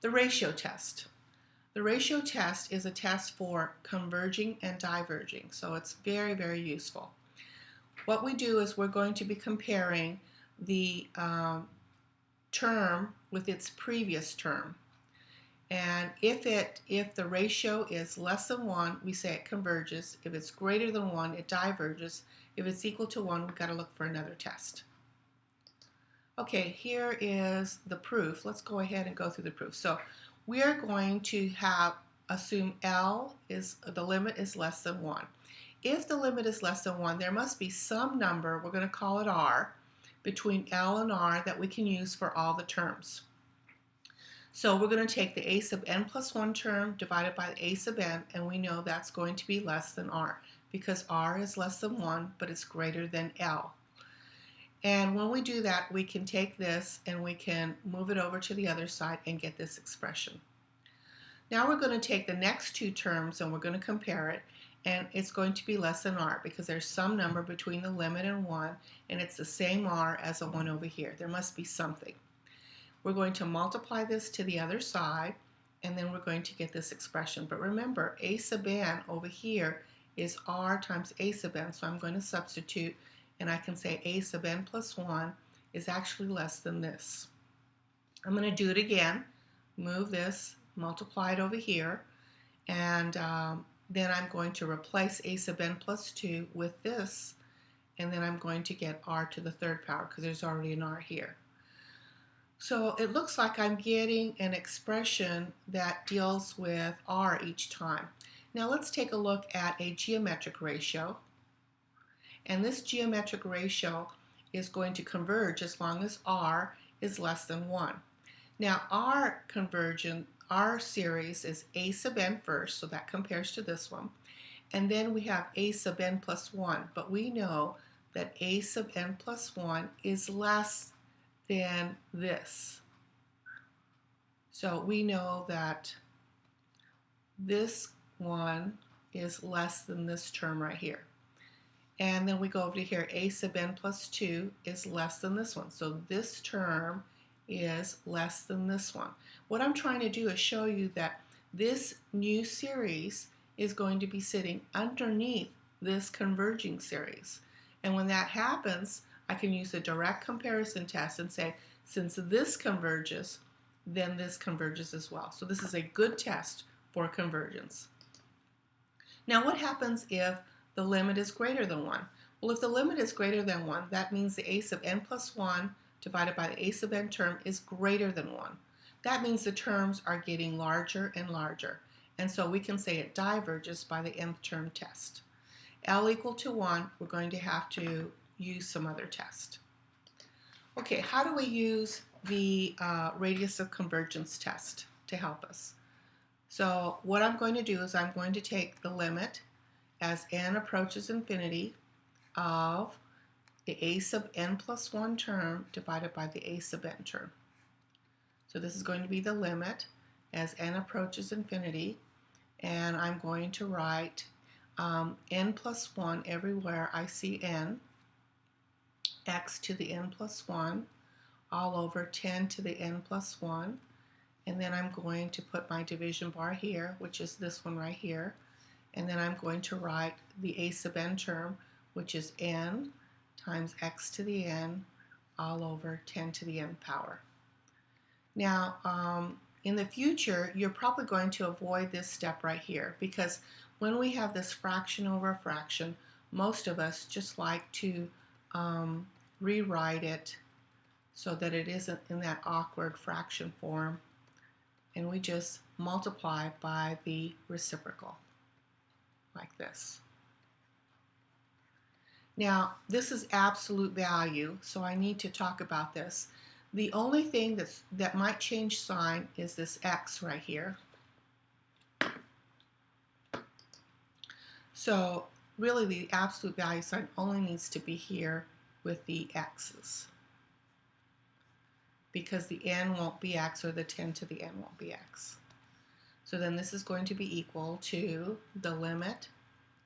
The ratio test. The ratio test is a test for converging and diverging, so it's very, very useful. What we do is we're going to be comparing the term with its previous term. And if the ratio is less than 1, we say it converges. If it's greater than 1, it diverges. If it's equal to 1, we've got to look for another test. Okay, here is the proof. Let's go ahead and go through the proof. So we are going to assume the limit is less than 1. If the limit is less than 1, there must be some number, we're going to call it r, between L and R that we can use for all the terms. So we're going to take the a sub n plus 1 term divided by the a sub n, and we know that's going to be less than r, because r is less than 1, but it's greater than L. And when we do that, we can take this and we can move it over to the other side and get this expression. Now we're going to take the next two terms and we're going to compare it, and it's going to be less than r because there's some number between the limit and 1, and it's the same r as a 1 over here. There must be something. We're going to multiply this to the other side, and then we're going to get this expression. But remember, a sub n over here is r times a sub n, so I'm going to substitute, and I can say a sub n plus 1 is actually less than this. I'm going to do it again, move this, multiply it over here, and then I'm going to replace a sub n plus 2 with this, and then I'm going to get r to the third power because there's already an r here. So it looks like I'm getting an expression that deals with r each time. Now let's take a look at a geometric ratio. And this geometric ratio is going to converge as long as r is less than 1. Now our series is a sub n first, so that compares to this one. And then we have a sub n plus 1, but we know that a sub n plus 1 is less than this. So we know that this one is less than this term right here. And then we go over to here, a sub n plus 2 is less than this one. So this term is less than this one. What I'm trying to do is show you that this new series is going to be sitting underneath this converging series. And when that happens, I can use a direct comparison test and say, since this converges, then this converges as well. So this is a good test for convergence. Now what happens if the limit is greater than 1? Well, if the limit is greater than 1, that means the a sub n plus 1 divided by the a sub n term is greater than 1. That means the terms are getting larger and larger. And so we can say it diverges by the nth term test. L equal to 1, we're going to have to use some other test. Okay, how do we use the radius of convergence test to help us? So what I'm going to do is I'm going to take the limit as n approaches infinity of the a sub n plus 1 term divided by the a sub n term. So this is going to be the limit as n approaches infinity, and I'm going to write n plus 1 everywhere I see n, x to the n plus 1, all over 10 to the n plus 1, and then I'm going to put my division bar here, which is this one right here, and then I'm going to write the a sub n term, which is n times x to the n all over 10 to the n power. Now, in the future, you're probably going to avoid this step right here, because when we have this fraction over a fraction, most of us just like to rewrite it so that it isn't in that awkward fraction form, and we just multiply by the reciprocal, like this. Now, this is absolute value, so I need to talk about this. The only thing that might change sign is this x right here. So really the absolute value sign only needs to be here with the x's, because the n won't be x, or the 10 to the n won't be x. So then this is going to be equal to the limit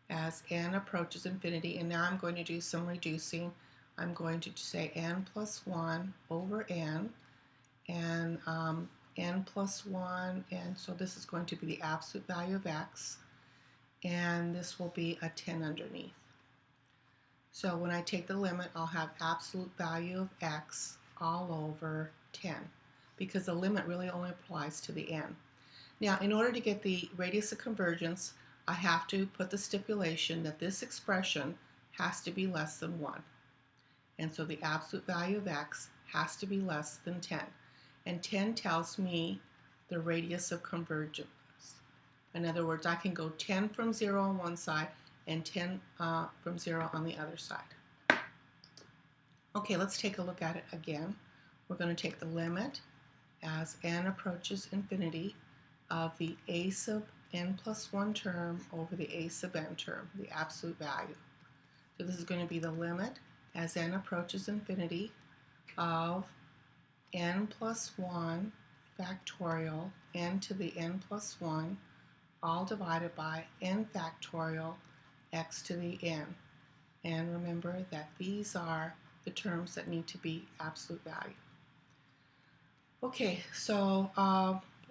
as n approaches infinity, and now I'm going to do some reducing. I'm going to say n plus 1 over n, and n plus 1, and so this is going to be the absolute value of x, and this will be a 10 underneath. So when I take the limit, I'll have absolute value of x all over 10, because the limit really only applies to the n. Now, in order to get the radius of convergence, I have to put the stipulation that this expression has to be less than 1. And so the absolute value of x has to be less than 10. And 10 tells me the radius of convergence. In other words, I can go 10 from 0 on one side and 10 from 0 on the other side. Okay, let's take a look at it again. We're going to take the limit as n approaches infinity of the a sub n plus 1 term over the a sub n term, the absolute value. So this is going to be the limit as n approaches infinity of n plus 1 factorial n to the n plus 1 all divided by n factorial x to the n. And remember that these are the terms that need to be absolute value. Okay, so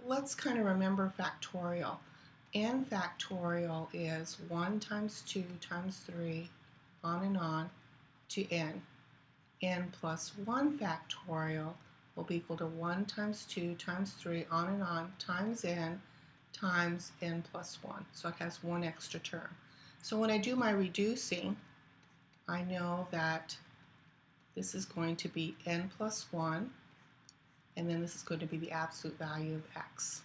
let's kind of remember factorial. N factorial is 1 times 2 times 3 on and on to n. N plus 1 factorial will be equal to 1 times 2 times 3 on and on times n plus 1. So it has one extra term. So when I do my reducing, I know that this is going to be n plus 1, and then this is going to be the absolute value of x.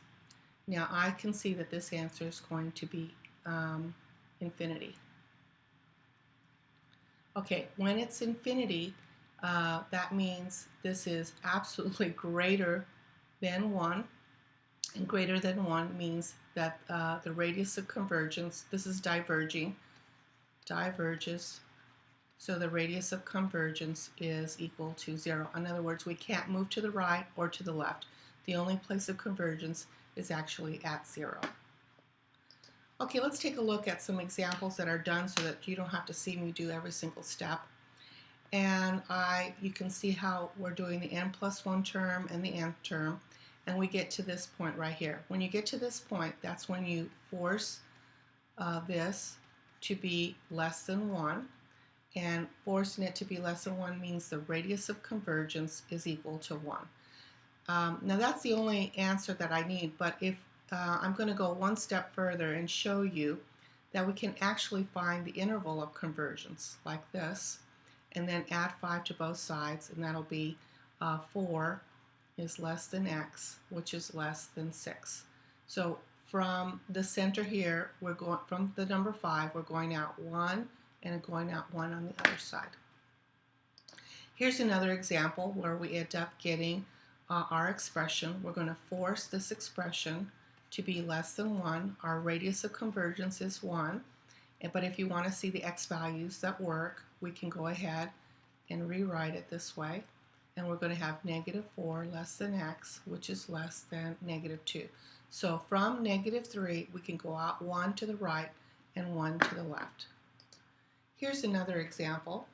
Now I can see that this answer is going to be infinity. Okay, when it's infinity, that means this is absolutely greater than 1, and greater than 1 means that the radius of convergence, this is diverges, so the radius of convergence is equal to 0. In other words, we can't move to the right or to the left. The only place of convergence is actually at 0. Okay, let's take a look at some examples that are done so that you don't have to see me do every single step. And you can see how we're doing the n plus 1 term and the nth term, and we get to this point right here. When you get to this point, that's when you force this to be less than 1, and forcing it to be less than 1 means the radius of convergence is equal to 1. Now that's the only answer that I need, but if I'm going to go one step further and show you that we can actually find the interval of convergence like this, and then add 5 to both sides, and that'll be 4 is less than x, which is less than 6. So from the center here, we're going from the number 5, we're going out 1 and going out 1 on the other side. Here's another example where we end up getting our expression. We're going to force this expression to be less than 1. Our radius of convergence is 1. But if you want to see the x values that work, we can go ahead and rewrite it this way. And we're going to have negative 4 less than x, which is less than negative 2. So from negative 3, we can go out 1 to the right and 1 to the left. Here's another example,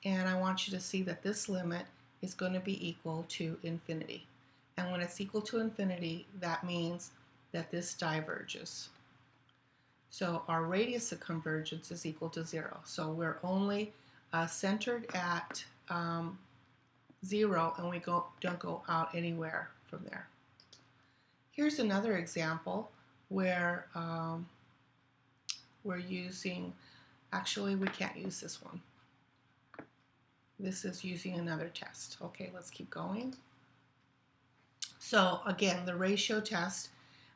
and I want you to see that this limit is going to be equal to infinity. And when it's equal to infinity, that means that this diverges. So our radius of convergence is equal to 0. So we're only centered at 0, and we don't go out anywhere from there. Here's another example where we're using, actually we can't use this one. This is using another test. Okay, let's keep going. So again, the ratio test,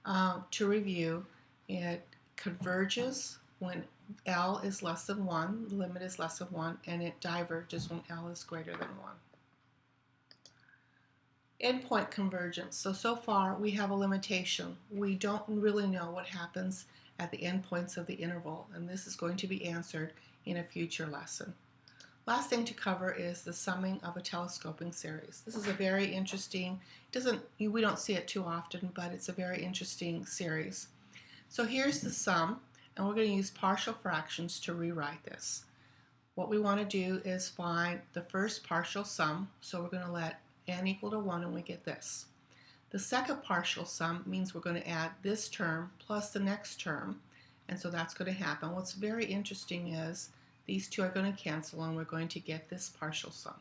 to review, it converges when L is less than 1, the limit is less than 1, and it diverges when L is greater than 1. Endpoint convergence. So far we have a limitation. We don't really know what happens at the endpoints of the interval, and this is going to be answered in a future lesson. Last thing to cover is the summing of a telescoping series. This is a very interesting, we don't see it too often, but it's a very interesting series. So here's the sum, and we're going to use partial fractions to rewrite this. What we want to do is find the first partial sum, so we're going to let n equal to 1 and we get this. The second partial sum means we're going to add this term plus the next term, and so that's going to happen. What's very interesting is these two are going to cancel and we're going to get this partial sum.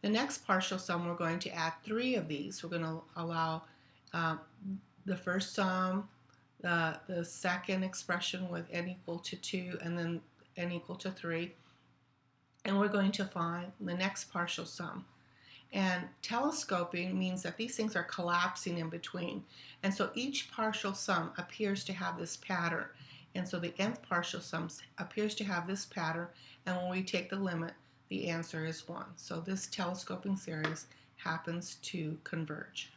The next partial sum, we're going to add 3 of these. We're going to allow the first sum, the second expression with n equal to 2, and then n equal to 3. And we're going to find the next partial sum. And telescoping means that these things are collapsing in between. And so each partial sum appears to have this pattern. And so the nth partial sum appears to have this pattern. And when we take the limit, the answer is 1. So this telescoping series happens to converge.